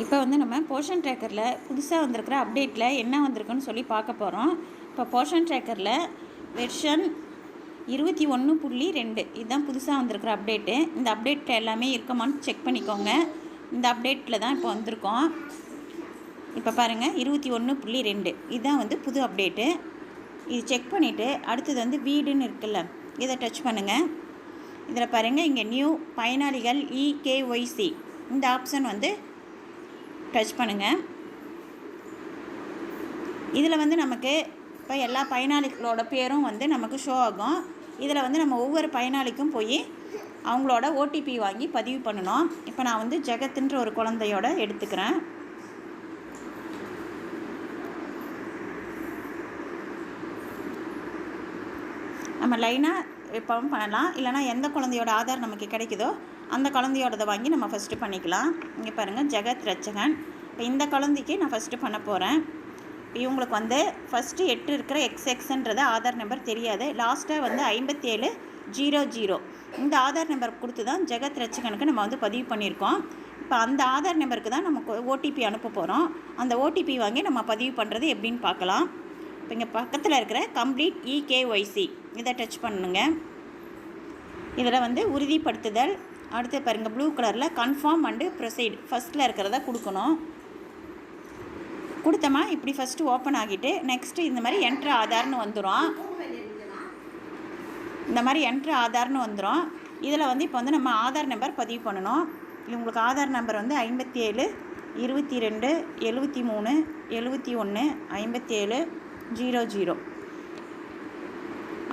இப்போ வந்து நம்ம போர்ஷன் ட்ராக்கரில் புதுசாக வந்திருக்கிற அப்டேட்டில் என்ன வந்திருக்குன்னு சொல்லி பார்க்க போகிறோம். இப்போ போர்ஷன் ட்ராக்கரில் வெர்ஷன் 21.2 இதுதான் புதுசாக வந்திருக்கிற அப்டேட்டு. இந்த அப்டேட்டில் எல்லாமே இருக்குமான்னு செக் பண்ணிக்கோங்க. இந்த அப்டேட்டில் தான் இப்போ வந்திருக்கோம். இப்போ பாருங்கள் 21.2 இதுதான் வந்து புது அப்டேட்டு. இது செக் பண்ணிவிட்டு அடுத்தது வந்து வீடுன்னு இருக்குல்ல, இதை டச் பண்ணுங்கள். இதில் பாருங்கள், இங்கே நியூ பயனாளிகள் EKYC இந்த ஆப்ஷன் வந்து டச் பண்ணுங்கள். இதில் வந்து நமக்கு இப்போ எல்லா பயனாளிகளோட பேரும் வந்து நமக்கு ஷோ ஆகும். இதில் வந்து நம்ம ஒவ்வொரு பயனாளிக்கும் போய் அவங்களோட OTP வாங்கி பதிவு பண்ணணும். இப்போ நான் வந்து ஜெகத்துன்ற ஒரு குழந்தையோட எடுத்துக்கிறேன். நம்ம லைனாக இப்போவும் பண்ணலாம், இல்லைனா எந்த குழந்தையோட ஆதார் நமக்கு கிடைக்குதோ அந்த குழந்தையோடதை வாங்கி நம்ம ஃபஸ்ட்டு பண்ணிக்கலாம். இங்கே பாருங்கள், ஜெகத் ரட்சகன். இப்போ இந்த குழந்தைக்கு நான் ஃபஸ்ட்டு பண்ண போகிறேன். இவங்களுக்கு வந்து ஃபஸ்ட்டு 8 இருக்கிற XXன்றது ஆதார் நம்பர் தெரியாது. லாஸ்ட்டாக வந்து 5700 இந்த ஆதார் நம்பர் கொடுத்து தான் ஜெகத் ரட்சகனுக்கு நம்ம வந்து பதிவு பண்ணியிருக்கோம். இப்போ அந்த ஆதார் நம்பருக்கு தான் நமக்கு OTP அனுப்ப போகிறோம். அந்த OTP வாங்கி நம்ம பதிவு பண்ணுறது எப்படின்னு பார்க்கலாம். இப்போ இங்கே பக்கத்தில் இருக்கிற கம்ப்ளீட் EKYC இதை டச் பண்ணுங்க. இதில் வந்து உறுதிப்படுத்துதல், அடுத்து பாருங்கள் ப்ளூ கலரில் கன்ஃபார்ம் அண்டு ப்ரொசீட் ஃபஸ்ட்டில் இருக்கிறத கொடுக்கணும். கொடுத்தோமா இப்படி ஃபஸ்ட்டு ஓப்பன் ஆகிட்டு நெக்ஸ்ட்டு இந்த மாதிரி என்ட்ரு ஆதார்னு வந்துடும். இந்த மாதிரி என்ட்ரு ஆதார்னு வந்துடும். இதில் வந்து இப்போ வந்து நம்ம ஆதார் நம்பர் பதிவு பண்ணணும். இவங்களுக்கு ஆதார் நம்பர் வந்து 57 22 73 71 57 00.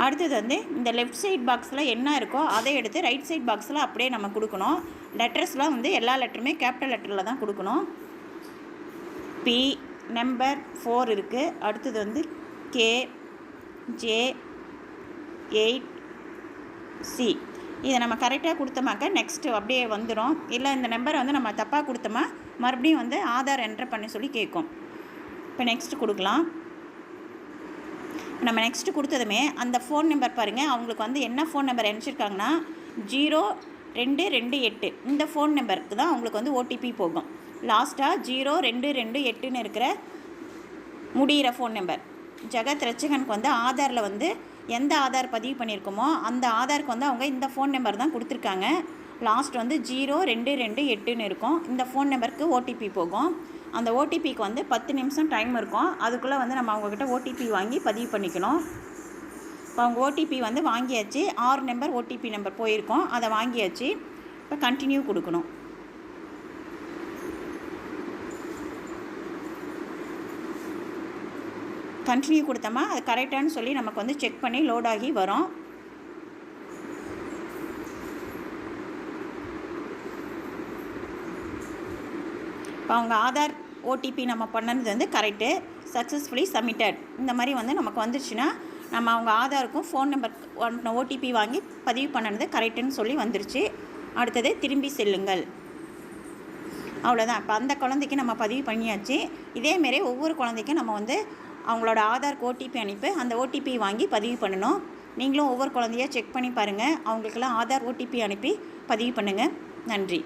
அடுத்தது வந்து இந்த லெஃப்ட் சைட் பாக்ஸில் என்ன இருக்கோ அதை எடுத்து ரைட் சைட் பாக்ஸில் அப்படியே நம்ம கொடுக்கணும். லெட்டர்ஸ்லாம் வந்து எல்லா லெட்டருமே கேபிட்டல் லெட்டரில் தான் கொடுக்கணும். P நம்பர் 4 இருக்குது. அடுத்தது வந்து KJ 8C. இதை நம்ம கரெக்டாக கொடுத்தோமாக்க நெக்ஸ்ட்டு அப்படியே வந்துடும். இல்லை இந்த நம்பரை வந்து நம்ம தப்பாக கொடுத்தோமா மறுபடியும் வந்து ஆதார் என்ட்ரு பண்ணி சொல்லி கேட்கும். இப்போ நெக்ஸ்ட்டு கொடுக்கலாம். நம்ம நெக்ஸ்ட்டு கொடுத்ததுமே அந்த ஃபோன் நம்பர் பாருங்கள், அவங்களுக்கு வந்து என்ன ஃபோன் நம்பர் அனுப்பிச்சிருக்காங்கன்னா 0228 இந்த ஃபோன் நம்பருக்கு தான் அவங்களுக்கு வந்து OTP போகும். லாஸ்ட்டாக 0228ன்னு இருக்கிற முடிகிற ஃபோன் நம்பர். ஜெகத் ரட்சகனுக்கு வந்து ஆதாரில் வந்து எந்த ஆதார் பதிவு பண்ணியிருக்கோமோ அந்த ஆதாருக்கு வந்து அவங்க இந்த ஃபோன் நம்பர் தான் கொடுத்துருக்காங்க. லாஸ்ட் வந்து 0228ன்னு இருக்கும். இந்த ஃபோன் நம்பருக்கு OTP போகும். அந்த OTPக்கு வந்து 10 நிமிஷம் டைம் இருக்கும். அதுக்குள்ளே வந்து நம்ம அவங்கக்கிட்ட OTP வாங்கி பதிவு பண்ணிக்கணும். இப்போ அவங்க OTP வந்து வாங்கியாச்சு. 6 நம்பர் OTP நம்பர் போயிருக்கோம், அதை வாங்கியாச்சு. இப்போ கண்டினியூ கொடுக்கணும். கண்டினியூ கொடுத்தோமா அது கரெக்டானு சொல்லி நமக்கு வந்து செக் பண்ணி லோட் ஆகி வரும். இப்போ அவங்க ஆதார் OTP நம்ம பண்ணது வந்து கரெக்டு, சக்ஸஸ்ஃபுல்லி சப்மிட்டட் இந்த மாதிரி வந்து நமக்கு வந்துருச்சுன்னா நம்ம அவங்க ஆதாருக்கும் ஃபோன் நம்பர் OTP வாங்கி பதிவு பண்ணது கரெக்டுன்னு சொல்லி வந்துருச்சு. அடுத்தது திரும்பி செல்லுங்கள், அவ்வளோதான். இப்போ அந்த குழந்தைக்கு நம்ம பதிவு பண்ணியாச்சு. இதேமாரி ஒவ்வொரு குழந்தைக்கும் நம்ம வந்து அவங்களோட ஆதாருக்கு OTP அனுப்பி அந்த OTP வாங்கி பதிவு பண்ணணும். நீங்களும் ஒவ்வொரு குழந்தையாக செக் பண்ணி பாருங்கள். அவங்களுக்கெல்லாம் ஆதார் OTP அனுப்பி பதிவு பண்ணுங்கள். நன்றி.